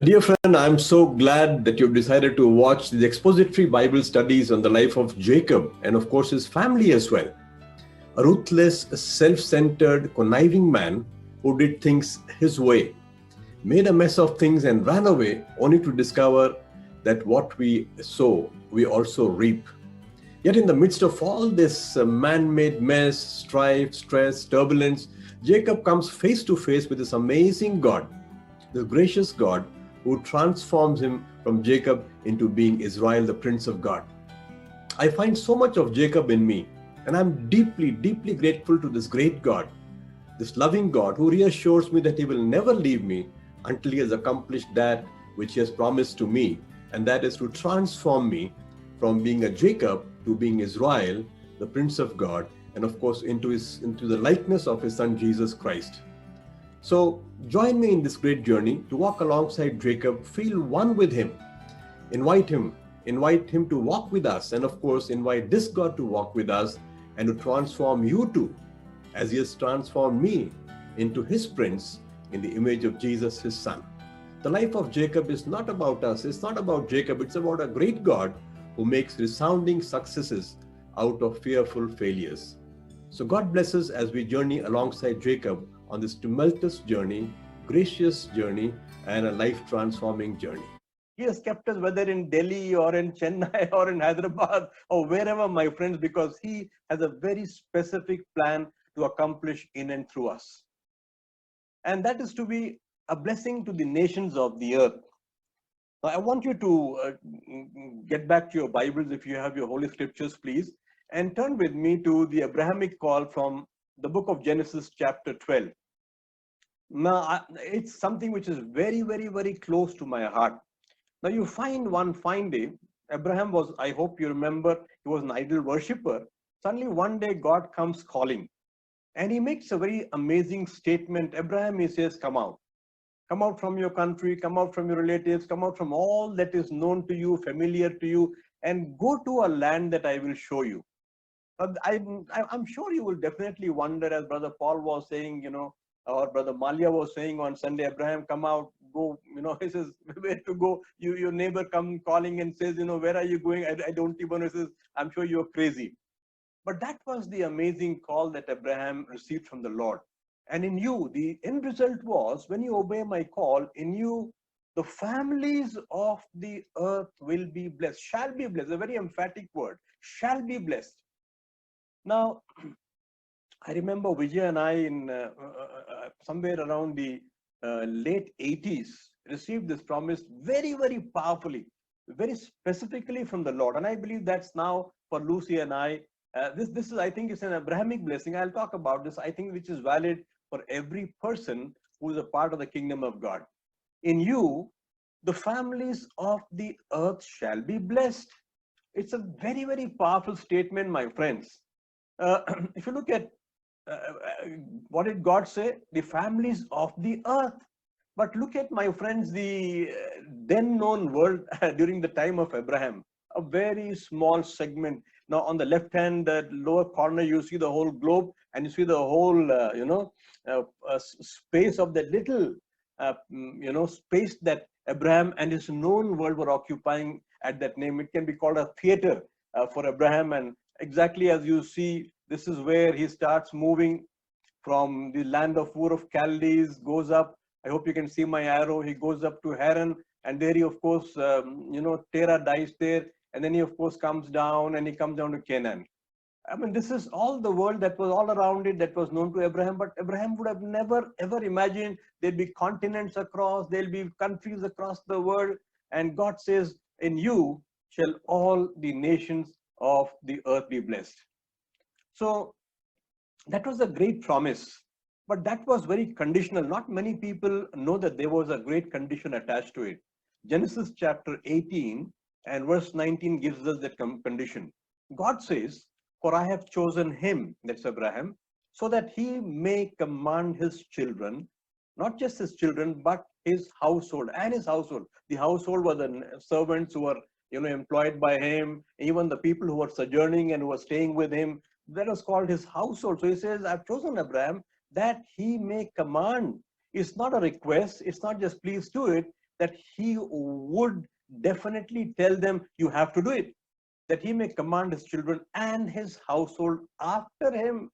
Dear friend, I'm so glad that you've decided to watch the expository Bible studies on the life of Jacob and, of course, his family as well. A ruthless, self centered, conniving man who did things his way, made a mess of things and ran away, only to discover that what we sow, we also reap. Yet, in the midst of all this man made mess, strife, stress, turbulence, Jacob comes face to face with this amazing God, the gracious God who transforms him from Jacob into being Israel, the Prince of God. I find so much of Jacob in me, and I'm deeply, deeply grateful to this great God, this loving God who reassures me that He will never leave me until He has accomplished that which He has promised to me, and that is to transform me from being a Jacob to being Israel, the Prince of God, and of course into the likeness of His Son Jesus Christ. So join me in this great journey to walk alongside Jacob, feel one with him, invite him, invite him to walk with us, and of course, invite this God to walk with us and to transform you too, as he has transformed me into his prince in the image of Jesus, his son. The life of Jacob is not about us, it's not about Jacob, it's about a great God who makes resounding successes out of fearful failures. So God bless us as we journey alongside Jacob on this tumultuous journey, gracious journey, and a life transforming journey. He has kept us whether in Delhi or in Chennai or in Hyderabad or wherever, my friends, because He has a very specific plan to accomplish in and through us. And that is to be a blessing to the nations of the earth. Now, I want you to get back to your Bibles if you have your Holy Scriptures, please, and turn with me to the Abrahamic call from the book of Genesis, chapter 12. Now, it's something which is very, very, very close to my heart. Now, you find one fine day, Abraham was, I hope you remember, he was an idol worshipper. Suddenly, one day, God comes calling, and he makes a very amazing statement. Abraham, he says, come out. Come out from your country, come out from your relatives, come out from all that is known to you, familiar to you, and go to a land that I will show you. I'm sure you will definitely wonder, as Brother Paul was saying, or Brother Malia was saying on Sunday, Abraham, come out, go, he says, where to go? Your neighbor come calling and says, where are you going? I don't even know. He says, I'm sure you're crazy. But that was the amazing call that Abraham received from the Lord. And in you, the end result was, when you obey my call, in you, the families of the earth will be blessed, shall be blessed, a very emphatic word, shall be blessed. Now, I remember Vijay and I, in somewhere around the late 80s, received this promise very, very powerfully, very specifically from the Lord. And I believe that's now for Lucy and I. This is, I think, it's an Abrahamic blessing. I'll talk about this, I think, which is valid for every person who is a part of the kingdom of God. In you, the families of the earth shall be blessed. It's a very, very powerful statement, my friends. If you look at what did God say? The families of the earth. But look at, my friends, the then known world during the time of Abraham, a very small segment. Now, on the left hand lower corner, you see the whole globe, and you see the whole, space of that little, space that Abraham and his known world were occupying at that name. It can be called a theater for Abraham. And exactly as you see, this is where he starts moving from the land of Ur of Chaldees, goes up. I hope you can see my arrow. He goes up to Haran, and there he, of course, Terah dies there, and then he, of course, comes down, and he comes down to Canaan. I mean, this is all the world that was all around it that was known to Abraham, but Abraham would have never, ever imagined there'd be continents across, there'll be countries across the world, and God says, in you shall all the nations of the earth be blessed. So that was a great promise, but that was very conditional. Not many people know that there was a great condition attached to it. Genesis chapter 18 and verse 19 gives us that condition. God says, for I have chosen him, that's Abraham, so that he may command his children, not just his children, but his household and his household. The household were the servants who were employed by him, even the people who were sojourning and who were staying with him. That was called his household. So he says, I've chosen Abraham that he may command. It's not a request. It's not just please do it, that he would definitely tell them, you have to do it, that he may command his children and his household after him.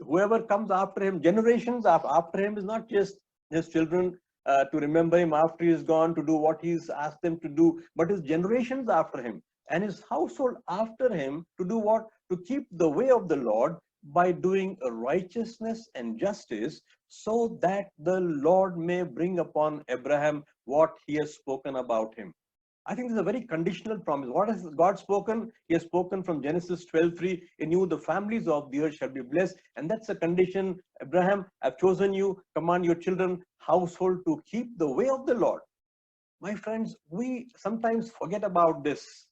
Whoever comes after him, generations after him, is not just his children to remember him after he is gone, to do what he's asked them to do, but his generations after him and his household after him to do what? To keep the way of the Lord by doing righteousness and justice, so that the Lord may bring upon Abraham what he has spoken about him. I think this is a very conditional promise. What has God spoken? He has spoken from Genesis 12:3. In you, the families of the earth shall be blessed. And that's a condition. Abraham, I've chosen you. Command your children, household, to keep the way of the Lord. My friends, we sometimes forget about this.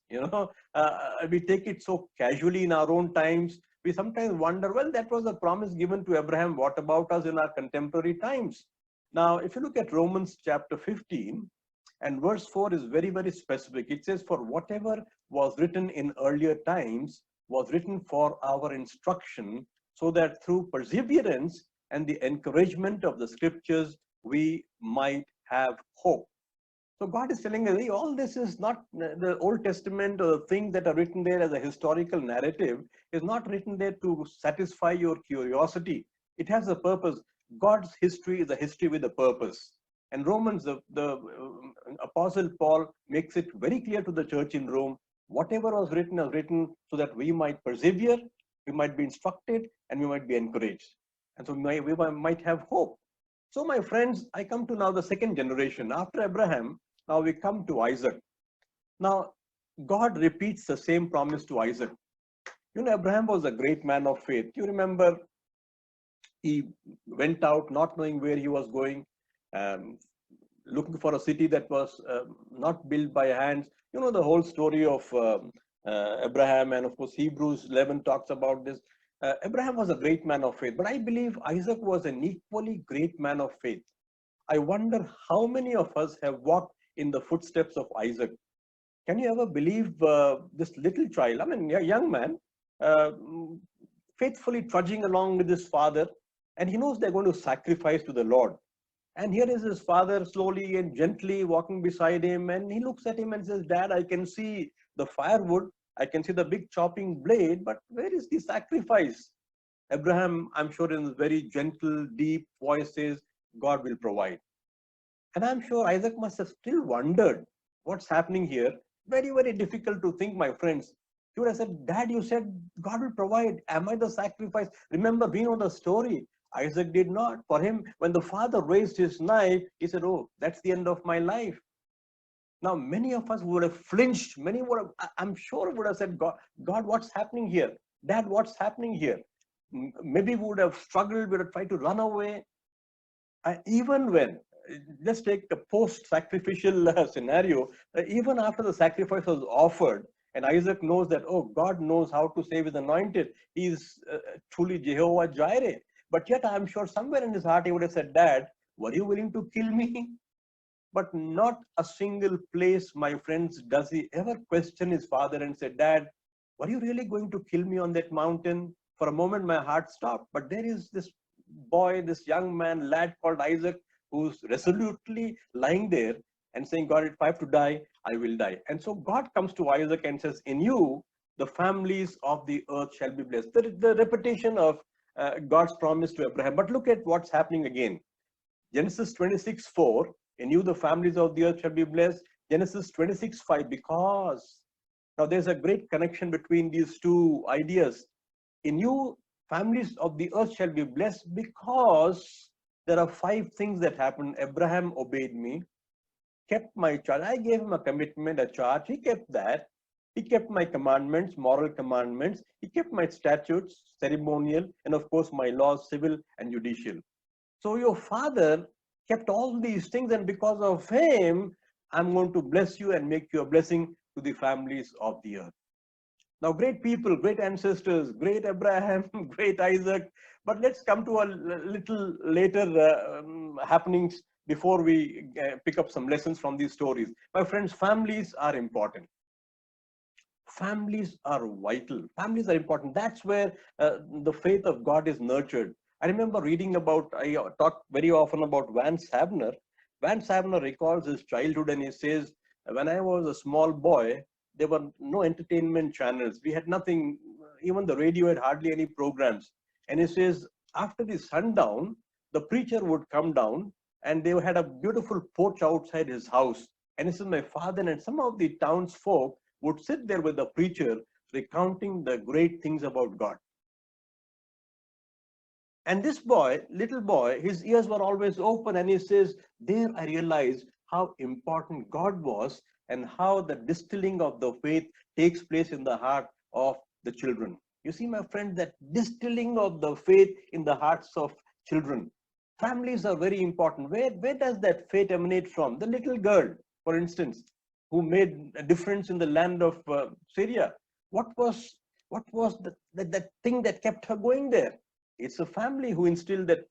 We take it so casually in our own times. We sometimes wonder, well, that was a promise given to Abraham. What about us in our contemporary times? Now, if you look at Romans chapter 15, and verse 4 is very, very specific. It says, for whatever was written in earlier times was written for our instruction, so that through perseverance and the encouragement of the scriptures, we might have hope. So God is telling us, all this is not the Old Testament, or things that are written there as a historical narrative is not written there to satisfy your curiosity. It has a purpose. God's history is a history with a purpose. And Romans, the Apostle Paul makes it very clear to the church in Rome, whatever was written so that we might persevere, we might be instructed, and we might be encouraged. And so we might have hope. So my friends, I come to now the second generation. After Abraham, now we come to Isaac. Now, God repeats the same promise to Isaac. Abraham was a great man of faith. You remember, he went out not knowing where he was going, looking for a city that was not built by hands. The whole story of Abraham, and of course Hebrews 11 talks about this. Abraham was a great man of faith, but I believe Isaac was an equally great man of faith. I wonder how many of us have walked in the footsteps of Isaac. Can you ever believe this little child, a young man, faithfully trudging along with his father, and he knows they're going to sacrifice to the Lord. And here is his father slowly and gently walking beside him, and he looks at him and says, Dad, I can see the firewood, I can see the big chopping blade, but where is the sacrifice? Abraham, I'm sure in his very gentle, deep voice says, God will provide. And I'm sure Isaac must have still wondered what's happening here. Very, very difficult to think, my friends. He would have said, Dad, you said God will provide. Am I the sacrifice? Remember, we know the story. Isaac did not. For him, when the father raised his knife, he said, oh, that's the end of my life. Now, many of us would have flinched. Many would have, I'm sure, would have said, God, what's happening here? Dad, what's happening here? Maybe we would have struggled, we would have tried to run away. Even when, let's take a post-sacrificial scenario, even after the sacrifice was offered, and Isaac knows that, oh, God knows how to save his anointed. He is truly Jehovah Jireh. But yet, I'm sure somewhere in his heart, he would have said, Dad, were you willing to kill me? But not a single place, my friends, does he ever question his father and say, Dad, were you really going to kill me on that mountain? For a moment, my heart stopped. But there is this boy, this young man, lad called Isaac, who's resolutely lying there and saying, God, if I have to die, I will die. And so God comes to Isaac and says, in you, the families of the earth shall be blessed. The repetition of God's promise to Abraham. But look at what's happening again. Genesis 26:4, in you the families of the earth shall be blessed. Genesis 26:5, because. Now there's a great connection between these two ideas. In you, families of the earth shall be blessed, because there are 5 things that happened. Abraham obeyed me, kept my charge. I gave him a commitment, a charge. He kept that. He kept my commandments, moral commandments. He kept my statutes, ceremonial, and of course my laws, civil and judicial. So your father kept all these things, and because of him, I'm going to bless you and make you a blessing to the families of the earth. Now, great people, great ancestors, great Abraham, great Isaac. But let's come to a little later happenings before we pick up some lessons from these stories. My friends, families are important. Families are vital. Families are important. That's where the faith of God is nurtured. I remember reading about, I talk very often about Vance Havner, Van Savner recalls his childhood and he says, when I was a small boy, there were no entertainment channels. We had nothing, even the radio had hardly any programs. And he says, after the sundown, the preacher would come down and they had a beautiful porch outside his house. And he says, my father and some of the townsfolk would sit there with the preacher recounting the great things about God. And this boy, little boy, his ears were always open, and he says, there I realized how important God was and how the distilling of the faith takes place in the heart of the children. You see, my friend, that distilling of the faith in the hearts of children. Families are very important. Where does that faith emanate from? The little girl, for instance, who made a difference in the land of Syria. What was that thing that kept her going there? It's a family who instilled that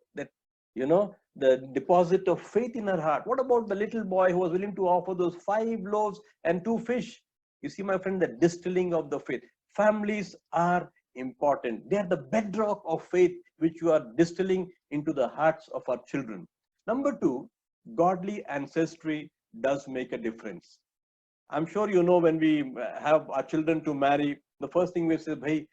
the deposit of faith in her heart. What about the little boy who was willing to offer those 5 loaves and 2 fish? You see, my friend, the distilling of the faith. Families are important. They are the bedrock of faith which you are distilling into the hearts of our children. Number 2, godly ancestry does make a difference. I'm sure you know, when we have our children to marry, the first thing we say, hey,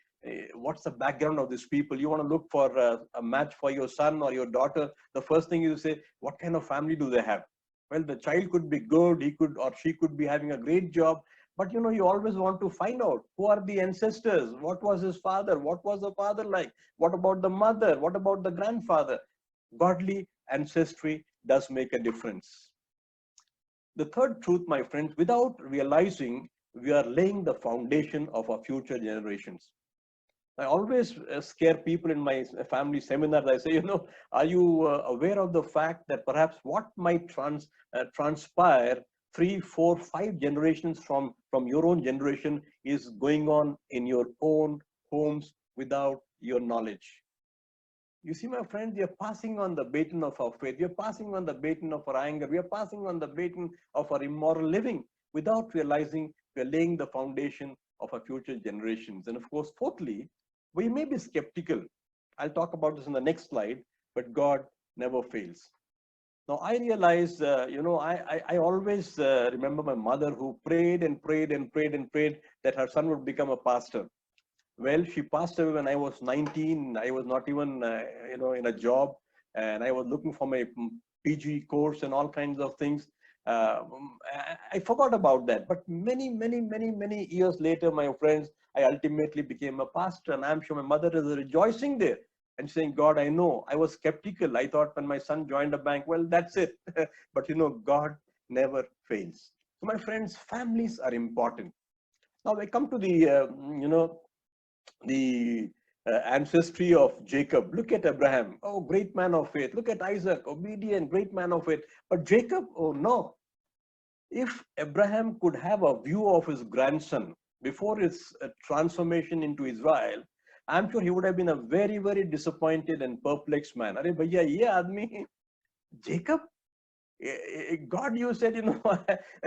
what's the background of these people? You want to look for a match for your son or your daughter. The first thing you say, what kind of family do they have? Well, the child could be good, he could or she could be having a great job, but you always want to find out who are the ancestors, what was his father, what was the father like, what about the mother, what about the grandfather. Godly ancestry does make a difference. The third truth, my friends, without realizing, we are laying the foundation of our future generations. I always scare people in my family seminars. I say, are you aware of the fact that perhaps what might transpire 3, 4, 5 generations from your own generation is going on in your own homes without your knowledge? You see, my friends, we are passing on the baton of our faith. We are passing on the baton of our anger. We are passing on the baton of our immoral living without realizing we are laying the foundation of our future generations. And of course, fourthly, we may be skeptical. I'll talk about this in the next slide, but God never fails. Now, I realize, I always remember my mother who prayed and prayed and prayed and prayed that her son would become a pastor. Well, she passed away when I was 19. I was not even, in a job, and I was looking for my PG course and all kinds of things. I forgot about that. But many years later, my friends, I ultimately became a pastor, and I'm sure my mother is rejoicing there and saying, God, I know I was skeptical. I thought when my son joined a bank, well, that's it. But God never fails. So my friends, families are important. Now I come to the ancestry of Jacob. Look at Abraham, oh, great man of faith. Look at Isaac, obedient, great man of faith. But Jacob, oh no. If Abraham could have a view of his grandson before his transformation into Israel, I'm sure he would have been a very disappointed and perplexed man. Arey bhaiya, ye aadmi, Jacob? God, you said,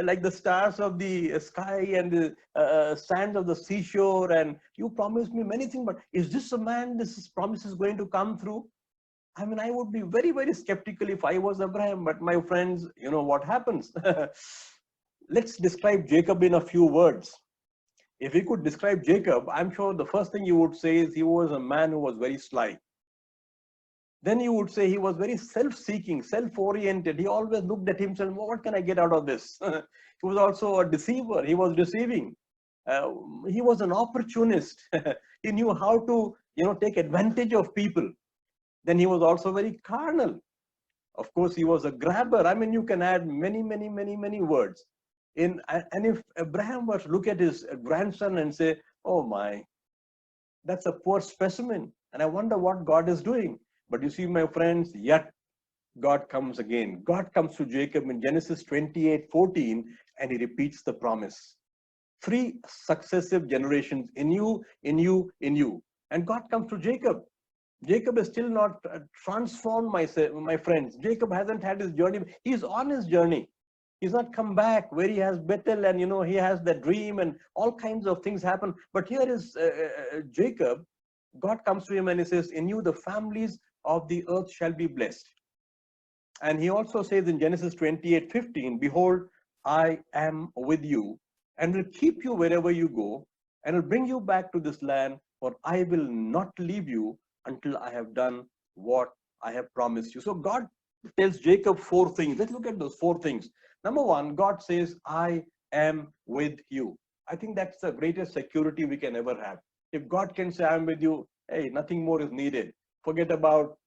like the stars of the sky and the sands of the seashore, and you promised me many things, but is this a man, this promise is going to come through? I mean, I would be very skeptical if I was Abraham, but my friends, what happens? Let's describe Jacob in a few words. If we could describe Jacob, I'm sure the first thing you would say is he was a man who was very sly. Then you would say he was very self-seeking, self-oriented. He always looked at himself, what can I get out of this? He was also a deceiver. He was deceiving. He was an opportunist. He knew how to, take advantage of people. Then he was also very carnal. Of course, he was a grabber. I mean, you can add many words. And if Abraham were to look at his grandson and say, oh my, that's a poor specimen, and I wonder what God is doing. But you see, my friends, yet God comes again. God comes to Jacob in Genesis 28:14, and he repeats the promise. 3 successive generations, in you, in you, in you. And God comes to Jacob. Jacob is still not transformed, my friends. Jacob hasn't had his journey. He's on his journey. He's not come back where he has Bethel, and he has the dream and all kinds of things happen. But here is Jacob. God comes to him and he says, in you the families of the earth shall be blessed. And he also says in Genesis 28:15, behold, I am with you and will keep you wherever you go and will bring you back to this land, for I will not leave you until I have done what I have promised you. So God tells Jacob four things. Let's look at those four things. Number one, God says, I am with you. I think that's the greatest security we can ever have. If God can say, I'm with you, hey, nothing more is needed. Forget about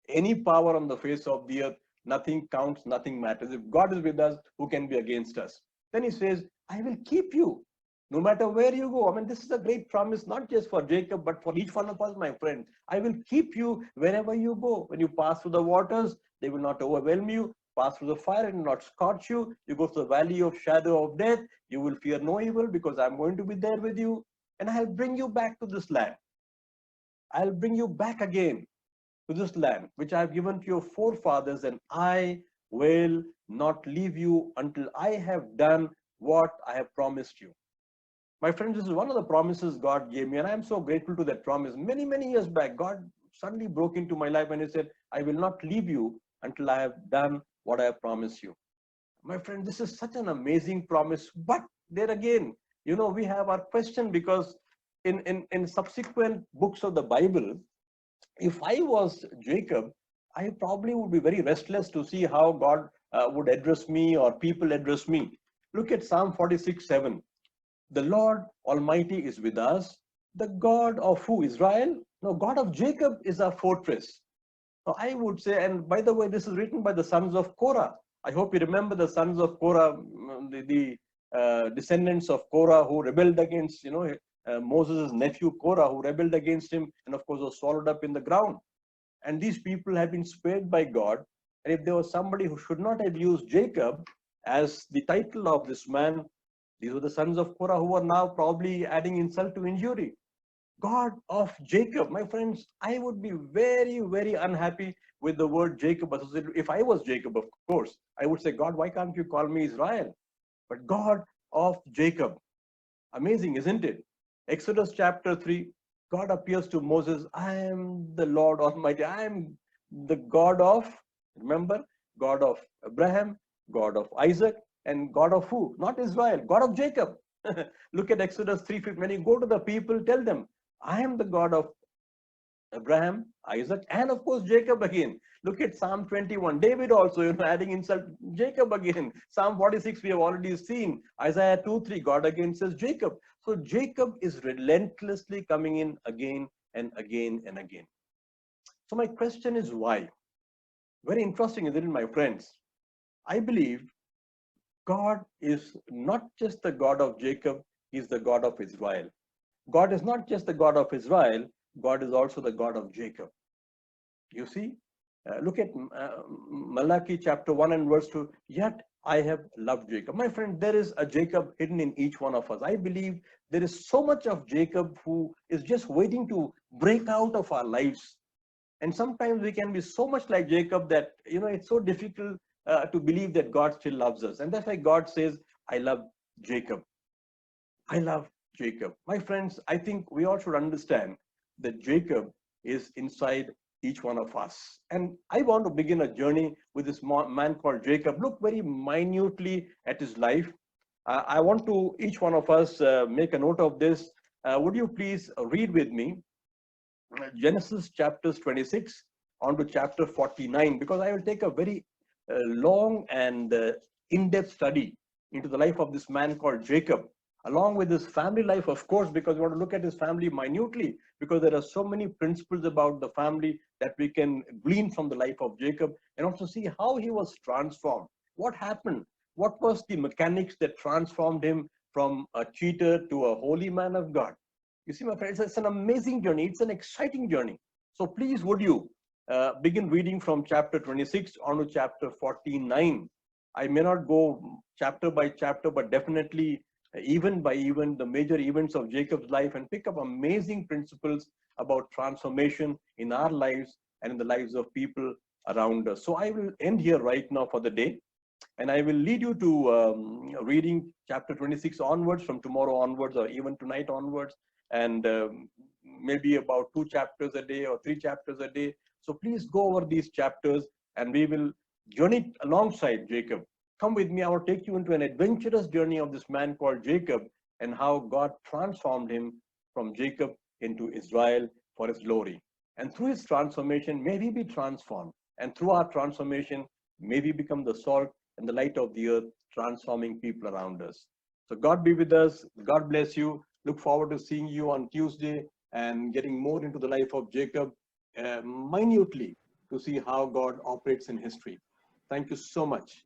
any power on the face of the earth. Nothing counts, nothing matters. If God is with us, who can be against us? Then he says, I will keep you no matter where you go. I mean, this is a great promise, not just for Jacob, but for each one of us, my friend. I will keep you wherever you go. When you pass through the waters, they will not overwhelm you. Pass through the fire and not scorch you. You go to the valley of shadow of death, you will fear no evil because I'm going to be there with you. And I'll bring you back to this land. I'll bring you back again to this land which I have given to your forefathers, and I will not leave you until I have done what I have promised you. My friends, this is one of the promises God gave me, and I am so grateful to that promise. Many, many years back, God suddenly broke into my life and He said, I will not leave you until I have done what I have promised you. My friend, this is such an amazing promise. But there again, we have our question, because in subsequent books of the Bible, if I was Jacob, I probably would be very restless to see how God would address me or people address me. Look at Psalm 46:7. The Lord Almighty is with us. The God of who? Israel? No, God of Jacob is our fortress. Now, I would say, and by the way, this is written by the sons of Korah. I hope you remember the sons of Korah, the descendants of Korah who rebelled against, Moses' nephew Korah, who rebelled against him and, of course, was swallowed up in the ground. And these people have been spared by God. And if there was somebody who should not have used Jacob as the title of this man, these were the sons of Korah who are now probably adding insult to injury. God of Jacob. My friends, I would be very, very unhappy with the word Jacob associated. If I was Jacob, of course, I would say, God, why can't you call me Israel? But God of Jacob. Amazing, isn't it? Exodus chapter 3, God appears to Moses. I am the Lord Almighty. I am the God of, remember, God of Abraham, God of Isaac, and God of who? Not Israel, God of Jacob. Look at Exodus 3:15. When you go to the people, tell them, I am the God of Abraham, Isaac, and of course Jacob again. Look at Psalm 21. David also, adding insult, Jacob again. Psalm 46, we have already seen. Isaiah 2:3, God again says Jacob. So Jacob is relentlessly coming in again and again and again. So my question is why? Very interesting, isn't it, my friends? I believe God is not just the God of Jacob, He's the God of Israel. God is not just the God of Israel, God is also the God of Jacob. You see, look at Malachi chapter 1 and verse 2. Yet I have loved Jacob. My friend, there is a Jacob hidden in each one of us. I believe there is so much of Jacob who is just waiting to break out of our lives. And sometimes we can be so much like Jacob that, it's so difficult to believe that God still loves us. And that's why God says, I love Jacob. I love Jacob. My friends, I think we all should understand that Jacob is inside each one of us. And I want to begin a journey with this man called Jacob. Look very minutely at his life. I want to, each one of us, make a note of this. Would you please read with me Genesis chapters 26 on to chapter 49, because I will take a very long and in-depth study into the life of this man called Jacob, along with his family life, of course, because we want to look at his family minutely, because there are so many principles about the family that we can glean from the life of Jacob, and also see how he was transformed. What happened? What was the mechanics that transformed him from a cheater to a holy man of God? You see, my friends, it's an amazing journey. It's an exciting journey. So please, would you begin reading from chapter 26 on to chapter 49. I may not go chapter by chapter, but definitely even by even the major events of Jacob's life, and pick up amazing principles about transformation in our lives and in the lives of people around us. So I will end here right now for the day, and I will lead you to reading chapter 26 onwards, from tomorrow onwards, or even tonight onwards, and maybe about 2 chapters a day or 3 chapters a day. So please go over these chapters, and we will journey alongside Jacob. Come with me, I will take you into an adventurous journey of this man called Jacob and how God transformed him from Jacob into Israel for his glory. And through his transformation, may we be transformed. And through our transformation, may we become the salt and the light of the earth, transforming people around us. So God be with us. God bless you. Look forward to seeing you on Tuesday and getting more into the life of Jacob minutely to see how God operates in history. Thank you so much.